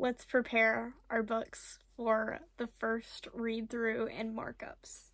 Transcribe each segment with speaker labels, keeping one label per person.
Speaker 1: let's prepare our books for the first read through and markups.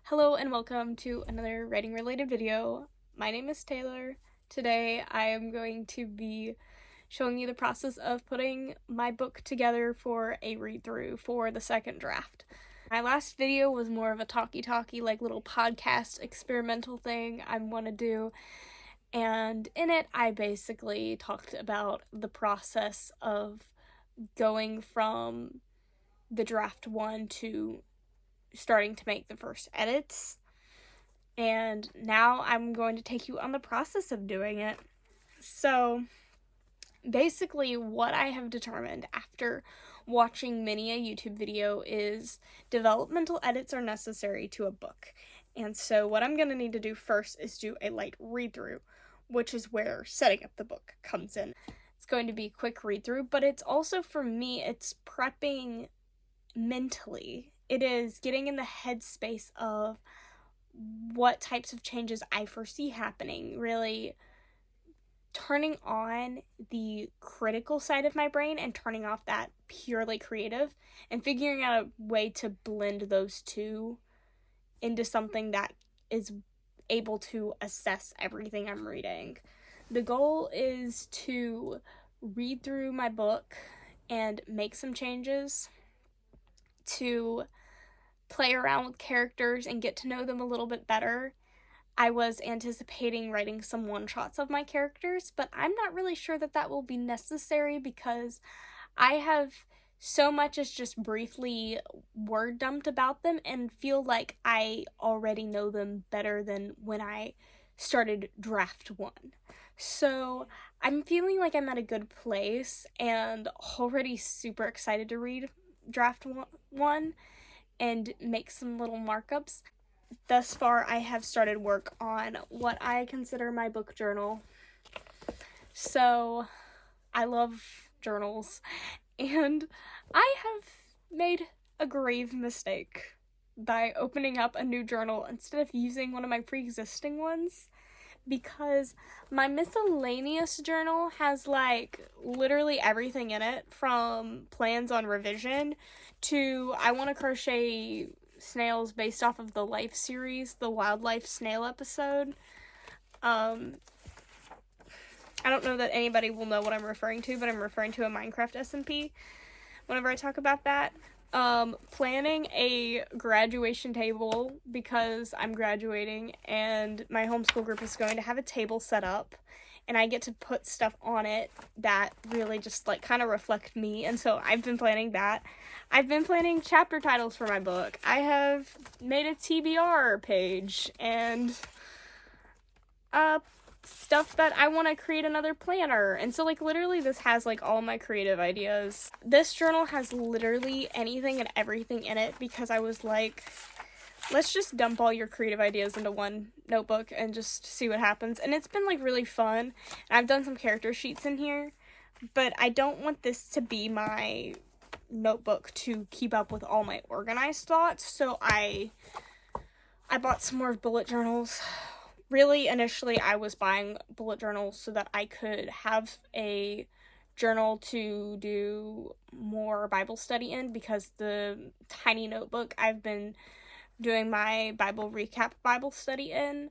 Speaker 1: Hello and welcome to another writing related video. My name is Taylor. Today I am going to be showing you the process of putting my book together for a read through for the second draft. My last video was more of a talky like little podcast experimental thing I want to do, and in it I basically talked about the process of going from the draft one to starting to make the first edits, and now I'm going to take you on the process of doing it. So basically what I have determined after watching many a YouTube video is developmental edits are necessary to a book, and so what I'm going to need to do first is do a light read through, which is where setting up the book comes in. It's going to be a quick read through, but it's also, for me, it's prepping mentally. It is getting in the headspace of what types of changes I foresee happening, really turning on the critical side of my brain and turning off that purely creative, and figuring out a way to blend those two into something that is able to assess everything I'm reading. The goal is to read through my book and make some changes, to play around with characters and get to know them a little bit better. I was anticipating writing some one-shots of my characters, but I'm not really sure that that will be necessary because I have so much as just briefly word dumped about them and feel like I already know them better than when I started draft one. So I'm feeling like I'm at a good place and already super excited to read draft one and make some little markups. Thus far, I have started work on what I consider my book journal. So I love journals, and I have made a grave mistake by opening up a new journal instead of using one of my pre-existing ones, because my miscellaneous journal has literally everything in it, from plans on revision to I want to crochet snails based off of the Life series, the wildlife snail episode. I don't know that anybody will know what I'm referring to, but I'm referring to a Minecraft SMP whenever I talk about that. Planning a graduation table because I'm graduating and my homeschool group is going to have a table set up, and I get to put stuff on it that really just kind of reflect me, and so I've been planning that. I've been planning chapter titles for my book. I have made a TBR page and stuff that I want to create another planner. And so literally this has all my creative ideas. This journal has literally anything and everything in it because I was like, let's just dump all your creative ideas into one notebook and just see what happens. And it's been really fun. And I've done some character sheets in here, but I don't want this to be my notebook to keep up with all my organized thoughts. So I bought some more bullet journals. Really, initially, I was buying bullet journals so that I could have a journal to do more Bible study in, because the tiny notebook I've been doing my Bible study in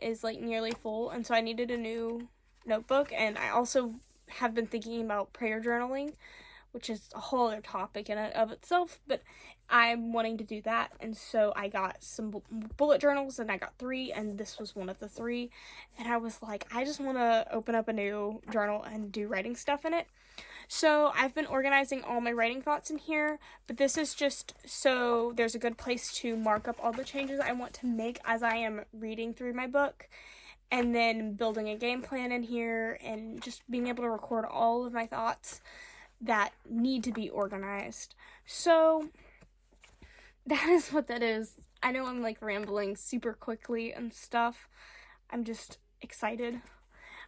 Speaker 1: is like nearly full, and so I needed a new notebook. And I also have been thinking about prayer journaling, which is a whole other topic in and of itself, but I'm wanting to do that. And so I got some bullet journals, and I got 3, and this was one of the 3. And I was like, I just want to open up a new journal and do writing stuff in it. So I've been organizing all my writing thoughts in here, but this is just so there's a good place to mark up all the changes I want to make as I am reading through my book, and then building a game plan in here, and just being able to record all of my thoughts that need to be organized. So that is what that is. I know I'm like rambling super quickly and stuff. I'm just excited.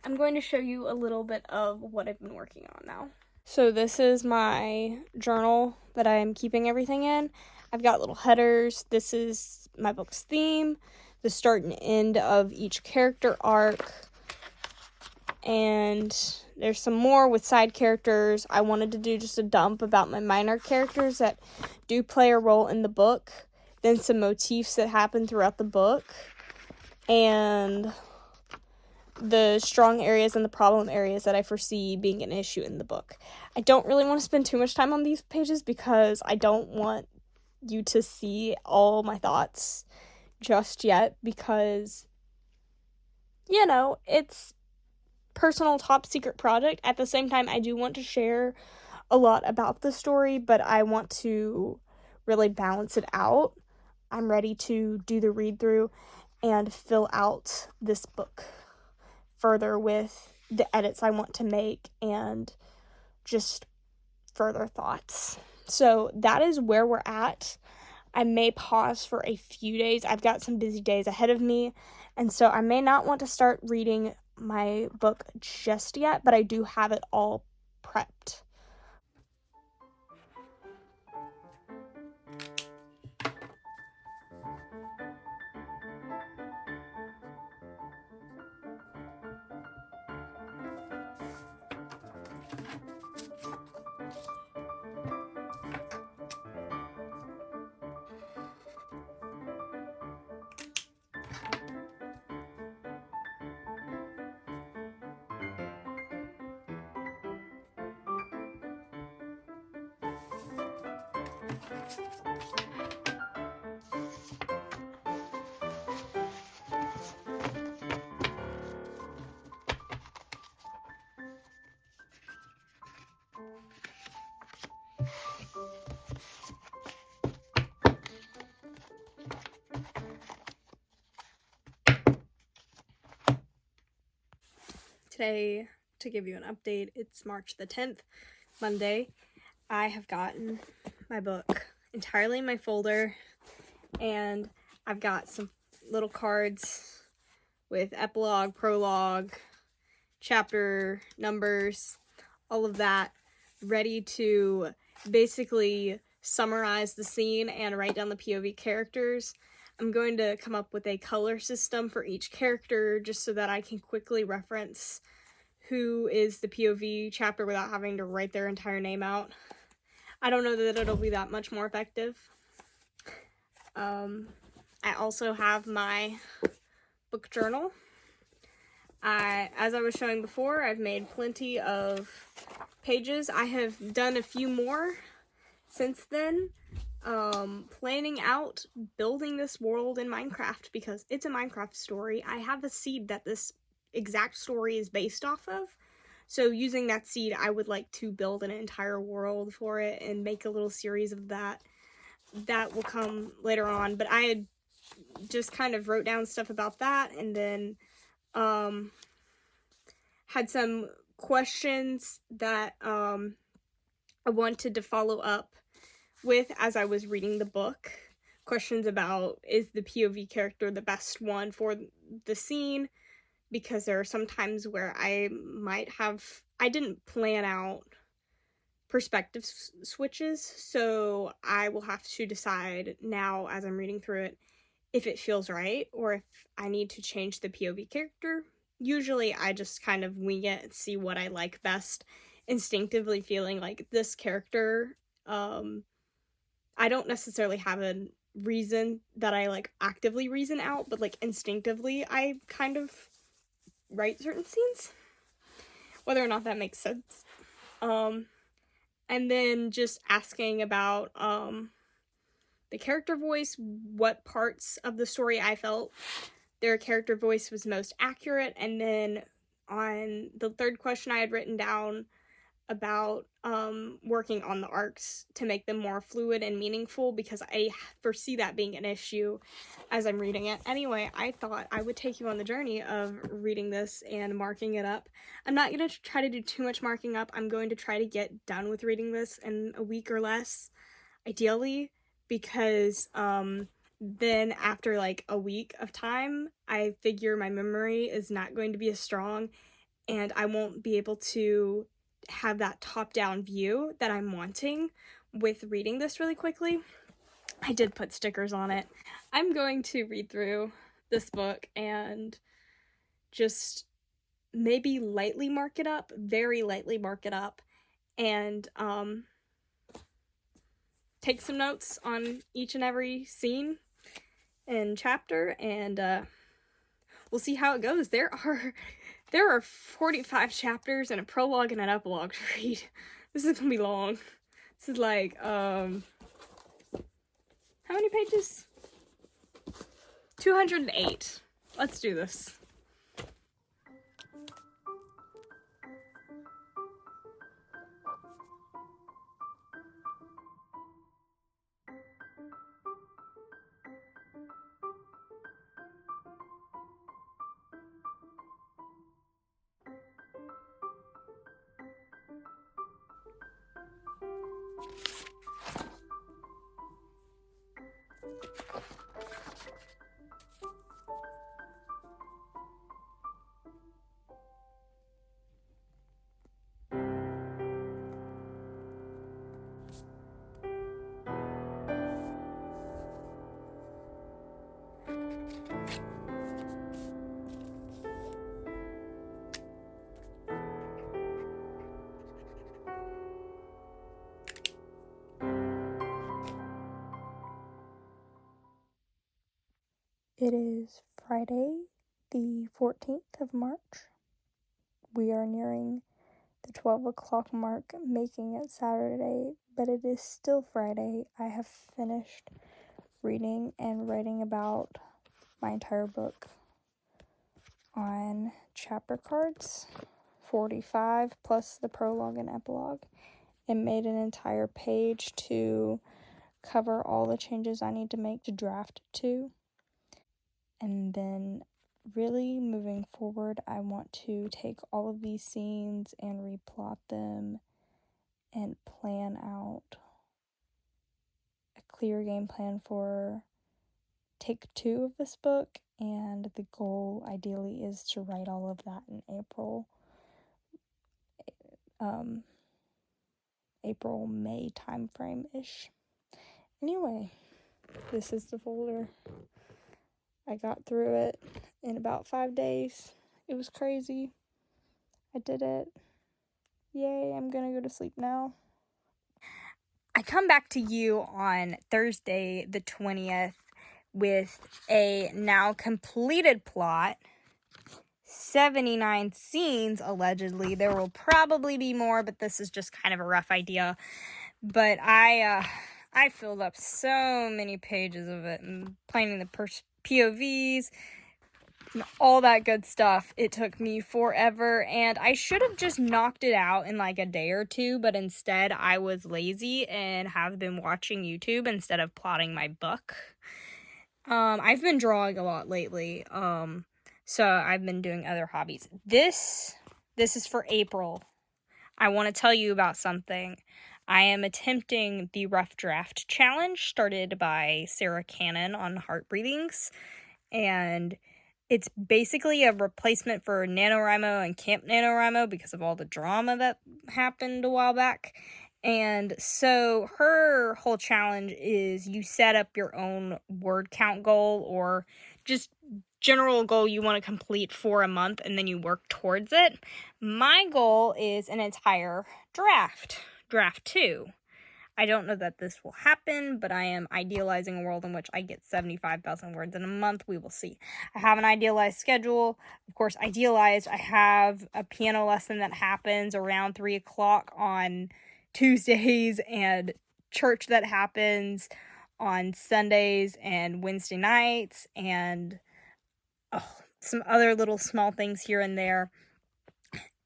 Speaker 1: I'm going to show you a little bit of what I've been working on now. So this is my journal that I am keeping everything in. I've got little headers. This is my book's theme, the start and end of each character arc, and there's some more with side characters. I wanted to do just a dump about my minor characters that do play a role in the book, then some motifs that happen throughout the book, and the strong areas and the problem areas that I foresee being an issue in the book. I don't really want to spend too much time on these pages because I don't want you to see all my thoughts just yet, because, you know, it's personal top secret project. At the same time, I do want to share a lot about the story, but I want to really balance it out. I'm ready to do the read through and fill out this book further with the edits I want to make and just further thoughts. So that is where we're at. I may pause for a few days. I've got some busy days ahead of me, and so I may not want to start reading my book just yet, but I do have it all prepped. Today, to give you an update, it's March the 10th, Monday. I have gotten my book entirely in my folder, and I've got some little cards with epilogue, prologue, chapter numbers, all of that, ready to basically summarize the scene and write down the POV characters. I'm going to come up with a color system for each character just so that I can quickly reference who is the POV chapter without having to write their entire name out. I don't know that it'll be that much more effective. I also have my book journal. As I was showing before, I've made plenty of pages. I have done a few more since then. Planning out building this world in Minecraft because it's a Minecraft story. I have a seed that this exact story is based off of. So using that seed, I would like to build an entire world for it and make a little series of that. That will come later on. But I had just kind of wrote down stuff about that, and then had some questions that I wanted to follow up with as I was reading the book. Questions about, is the POV character the best one for the scene? Because there are some times where I didn't plan out perspective switches, so I will have to decide now as I'm reading through it if it feels right or if I need to change the POV character. Usually I just kind of wing it and see what I like best, instinctively feeling like this character, I don't necessarily have a reason that I like actively reason out, but like instinctively I kind of write certain scenes, whether or not that makes sense. And then just asking about the character voice, what parts of the story I felt their character voice was most accurate, and then on the third question I had written down about working on the arcs to make them more fluid and meaningful, because I foresee that being an issue as I'm reading it. Anyway, I thought I would take you on the journey of reading this and marking it up. I'm not going to try to do too much marking up. I'm going to try to get done with reading this in a week or less, ideally, because then after like a week of time, I figure my memory is not going to be as strong, and I won't be able to have that top-down view that I'm wanting with reading this really quickly. I did put stickers on it. I'm going to read through this book and just maybe lightly mark it up, very lightly mark it up, and take some notes on each and every scene and chapter, and we'll see how it goes. There are 45 chapters and a prologue and an epilogue to read. This is gonna be long. This is like, how many pages? 208. Let's do this.
Speaker 2: It is Friday, the 14th of March. We are nearing the 12 o'clock mark, making it Saturday, but it is still Friday. I have finished reading and writing about my entire book on chapter cards, 45 plus the prologue and epilogue, and made an entire page to cover all the changes I need to make to draft 2. And then really moving forward, I want to take all of these scenes and replot them and plan out a clear game plan for take 2 of this book, and the goal ideally is to write all of that in April-May timeframe-ish. Anyway, this is the folder. I got through it in about 5 days. It was crazy. I did it. Yay, I'm gonna go to sleep now.
Speaker 1: I come back to you on Thursday the 20th with a now completed plot, 79 scenes allegedly. There will probably be more, but this is just kind of a rough idea. But I filled up so many pages of it and planning the POVs and all that good stuff. It took me forever, and I should have just knocked it out in like a day or two, but instead I was lazy and have been watching YouTube instead of plotting my book. I've been drawing a lot lately, so I've been doing other hobbies. This is for April. I want to tell you about something. I am attempting the Rough Draft Challenge started by Sarah Cannon on Heart Breathings, and it's basically a replacement for NaNoWriMo and Camp NaNoWriMo because of all the drama that happened a while back. And so her whole challenge is you set up your own word count goal or just general goal you want to complete for a month, and then you work towards it. My goal is an entire draft 2.
Speaker 3: I don't know that this will happen, but I am idealizing a world in which I get 75,000 words in a month. We will see. I have an idealized schedule. Of course, idealized, I have a piano lesson that happens around 3 o'clock on Tuesdays, and church that happens on Sundays and Wednesday nights, and some other little small things here and there.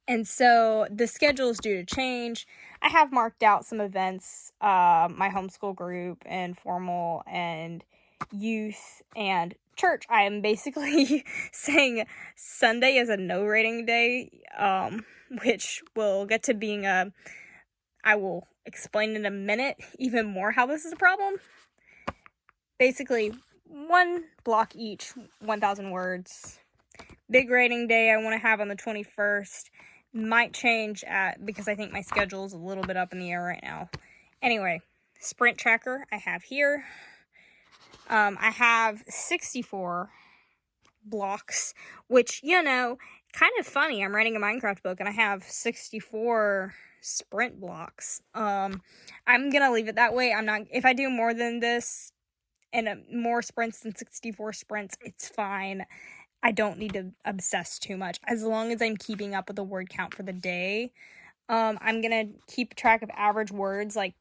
Speaker 3: And so the schedule is due to change. I have marked out some events, my homeschool group, and formal, and youth, and church. I am basically saying Sunday is a no rating day, which will get to being I will explain in a minute even more how this is a problem. Basically, one block each, 1,000 words. Big rating day I want to have on the 21st. Might change because I think my schedule is a little bit up in the air right now. Anyway, sprint tracker I have here. I have 64 blocks, which, kind of funny. I'm writing a Minecraft book and I have 64 sprint blocks. I'm gonna leave it that way. If I do more than this and more sprints than 64 sprints, it's fine. I don't need to obsess too much. As long as I'm keeping up with the word count for the day, I'm gonna keep track of average words, like,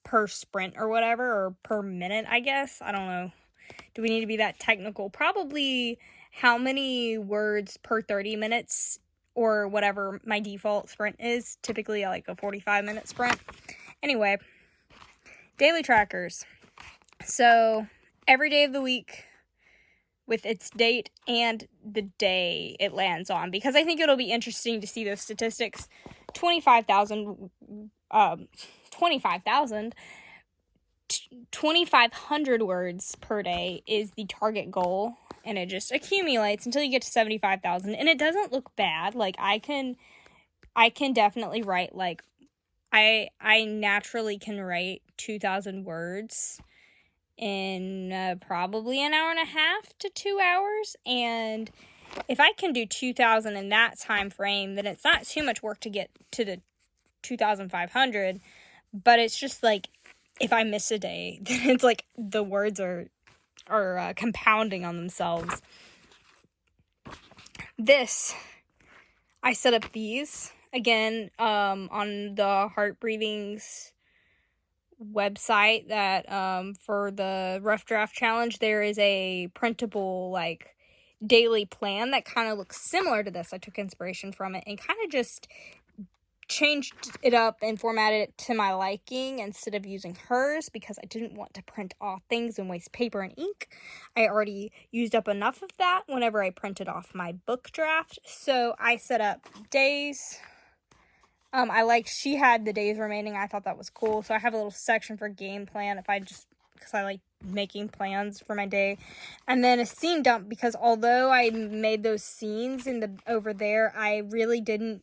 Speaker 3: per sprint or whatever, or per minute, I guess. I don't know. Do we need to be that technical? Probably how many words per 30 minutes, or whatever my default sprint is. Typically, like a 45-minute sprint. Anyway, daily trackers. So, every day of the week, with its date and the day it lands on, because I think it'll be interesting to see those statistics. 2,500 words per day is the target goal, and it just accumulates until you get to 75,000, and it doesn't look bad. Like, I can definitely write, like, I naturally can write 2,000 words in probably an hour and a half to 2 hours, and if I can do 2,000 in that time frame, then it's not too much work to get to the 2,500, but it's just like, if I miss a day, then it's like the words are compounding on themselves. I set up these again on the Heart Breathings website, that for the Rough Draft Challenge, there is a printable, like, daily plan that kind of looks similar to this. I took inspiration from it and kind of just changed it up and formatted it to my liking instead of using hers, because I didn't want to print off things and waste paper and ink. I already used up enough of that whenever I printed off my book draft. So I set up days. She had the days remaining. I thought that was cool. So I have a little section for game plan because I like making plans for my day. And then a scene dump, because although I made those scenes over there, I really didn't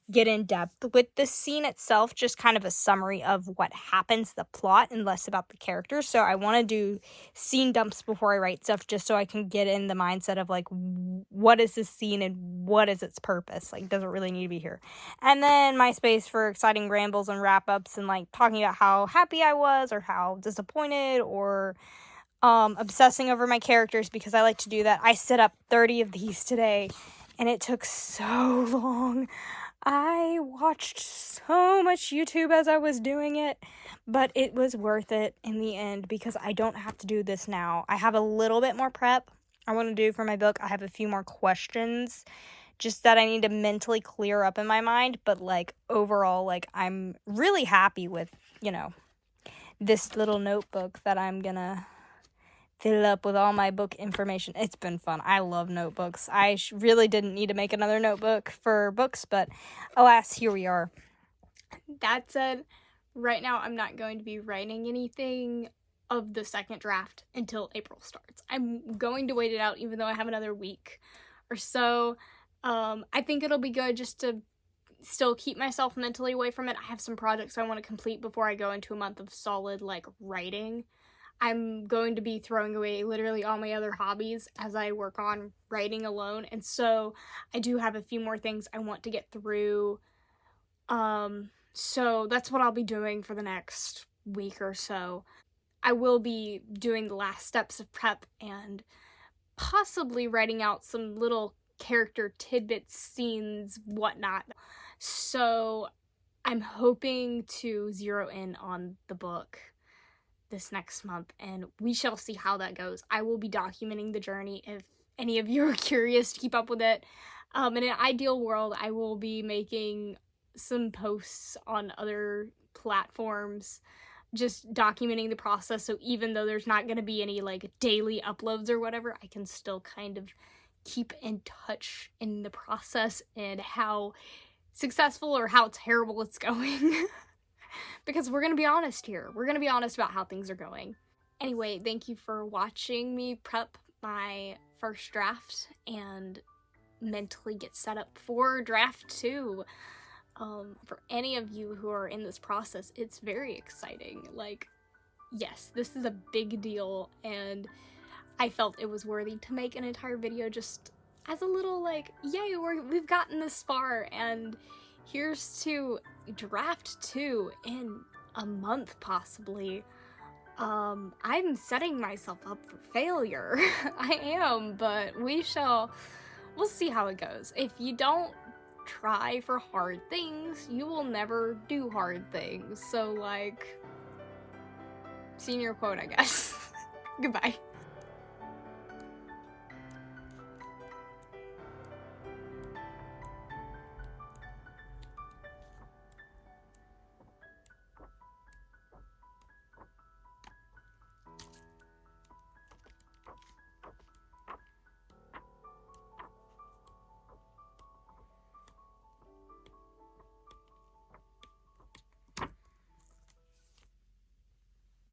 Speaker 3: get in depth with the scene itself, just kind of a summary of what happens, the plot, and less about the characters. So I want to do scene dumps before I write stuff, just so I can get in the mindset of, like, what is this scene and what is its purpose? Like, does it really need to be here? And then my space for exciting rambles and wrap-ups, and, like, talking about how happy I was or how disappointed, or obsessing over my characters, because I like to do that. I set up 30 of these today, and it took so long. I watched so much YouTube as I was doing it, but it was worth it in the end, because I don't have to do this now. I have a little bit more prep I want to do for my book. I have a few more questions just that I need to mentally clear up in my mind, but, like, overall, like, I'm really happy with, this little notebook that I'm gonna fill up with all my book information. It's been fun. I love notebooks. I really didn't need to make another notebook for books, but alas, here we are.
Speaker 1: That said, right now I'm not going to be writing anything of the second draft until April starts. I'm going to wait it out, even though I have another week or so. I think it'll be good just to still keep myself mentally away from it. I have some projects I want to complete before I go into a month of solid, like, writing. I'm going to be throwing away literally all my other hobbies as I work on writing alone, and so I do have a few more things I want to get through So that's what I'll be doing for the next week or so. I will be doing the last steps of prep and possibly writing out some little character tidbits, scenes, whatnot. So I'm hoping to zero in on the book this next month, and we shall see how that goes. I will be documenting the journey if any of you are curious to keep up with it. In an ideal world, I will be making some posts on other platforms just documenting the process, so even though there's not going to be any like daily uploads or whatever, I can still kind of keep in touch in the process and how successful or how terrible it's going. Because we're going to be honest here. We're going to be honest about how things are going. Anyway, thank you for watching me prep my first draft and mentally get set up for draft 2. For any of you who are in this process, it's very exciting. Like, yes, this is a big deal, and I felt it was worthy to make an entire video just as a little like, yay, we've gotten this far, and here's to draft 2 in a month possibly. I'm setting myself up for failure. I am, but we'll see how it goes. If you don't try for hard things, you will never do hard things. So, like, senior quote, I guess. Goodbye.